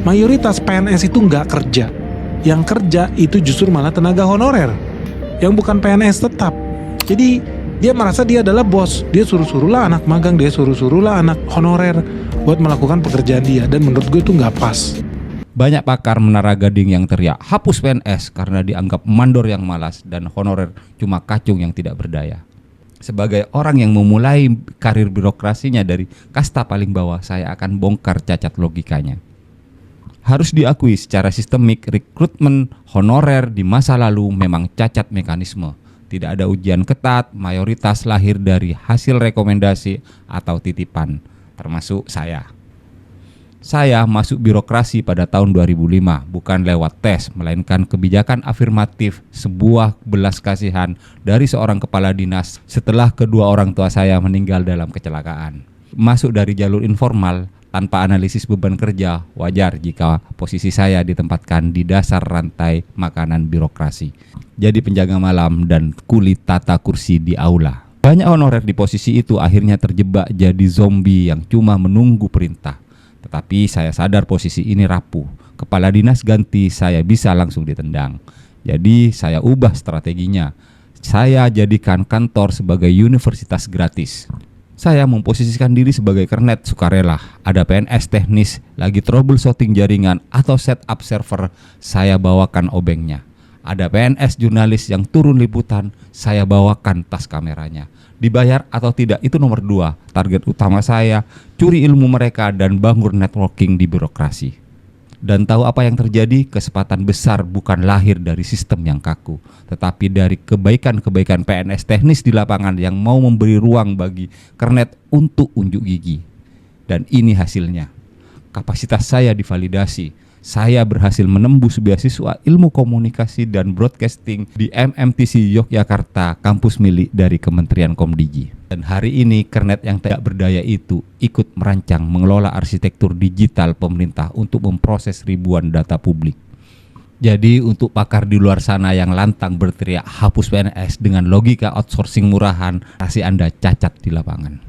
mayoritas PNS itu nggak kerja. Yang kerja itu justru malah tenaga honorer, yang bukan PNS tetap. Jadi dia merasa dia adalah bos, dia suruh-suruhlah anak magang, dia suruh-suruhlah anak honorer buat melakukan pekerjaan dia. Dan menurut gue itu nggak pas. Banyak pakar menara gading yang teriak hapus PNS karena dianggap mandor yang malas dan honorer cuma kacung yang tidak berdaya. Sebagai orang yang memulai karir birokrasinya dari kasta paling bawah, saya akan bongkar cacat logikanya. Harus diakui secara sistemik rekrutmen honorer di masa lalu memang cacat mekanisme. Tidak ada ujian ketat, mayoritas lahir dari hasil rekomendasi atau titipan, termasuk saya. Saya masuk birokrasi pada tahun 2005, bukan lewat tes, melainkan kebijakan afirmatif, sebuah belas kasihan dari seorang kepala dinas setelah kedua orang tua saya meninggal dalam kecelakaan. Masuk dari jalur informal, tanpa analisis beban kerja, wajar jika posisi saya ditempatkan di dasar rantai makanan birokrasi. Jadi penjaga malam dan kuli tata kursi di aula. Banyak honorer di posisi itu akhirnya terjebak jadi zombie yang cuma menunggu perintah. Tetapi saya sadar posisi ini rapuh. Kepala dinas ganti, saya bisa langsung ditendang. Jadi saya ubah strateginya. Saya jadikan kantor sebagai universitas gratis. Saya memposisikan diri sebagai kernet sukarela. Ada PNS teknis lagi troubleshooting jaringan atau setup server, saya bawakan obengnya. Ada PNS jurnalis yang turun liputan, saya bawakan tas kameranya. Dibayar atau tidak itu nomor 2. Target utama saya, curi ilmu mereka dan bangun networking di birokrasi. Dan tahu apa yang terjadi? Kesempatan besar bukan lahir dari sistem yang kaku, tetapi dari kebaikan-kebaikan PNS teknis di lapangan yang mau memberi ruang bagi kernet untuk unjuk gigi. Dan ini hasilnya. Kapasitas saya divalidasi. Saya berhasil menembus beasiswa ilmu komunikasi dan broadcasting di MMTC Yogyakarta, kampus milik dari Kementerian Komdigi. Dan hari ini kernet yang tidak berdaya itu ikut merancang mengelola arsitektur digital pemerintah untuk memproses ribuan data publik. Jadi untuk pakar di luar sana yang lantang berteriak hapus PNS dengan logika outsourcing murahan, pasti Anda cacat di lapangan.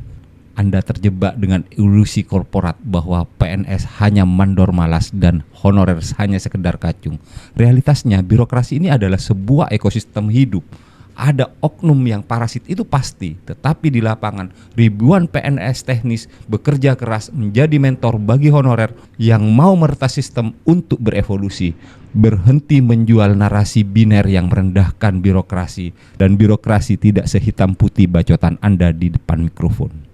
Anda terjebak dengan ilusi korporat bahwa PNS hanya mandor malas dan honorer hanya sekedar kacung. Realitasnya birokrasi ini adalah sebuah ekosistem hidup. Ada oknum yang parasit itu pasti, tetapi di lapangan ribuan PNS teknis bekerja keras menjadi mentor bagi honorer yang mau meretas sistem untuk berevolusi, berhenti menjual narasi biner yang merendahkan birokrasi, dan birokrasi tidak sehitam putih bacotan Anda di depan mikrofon.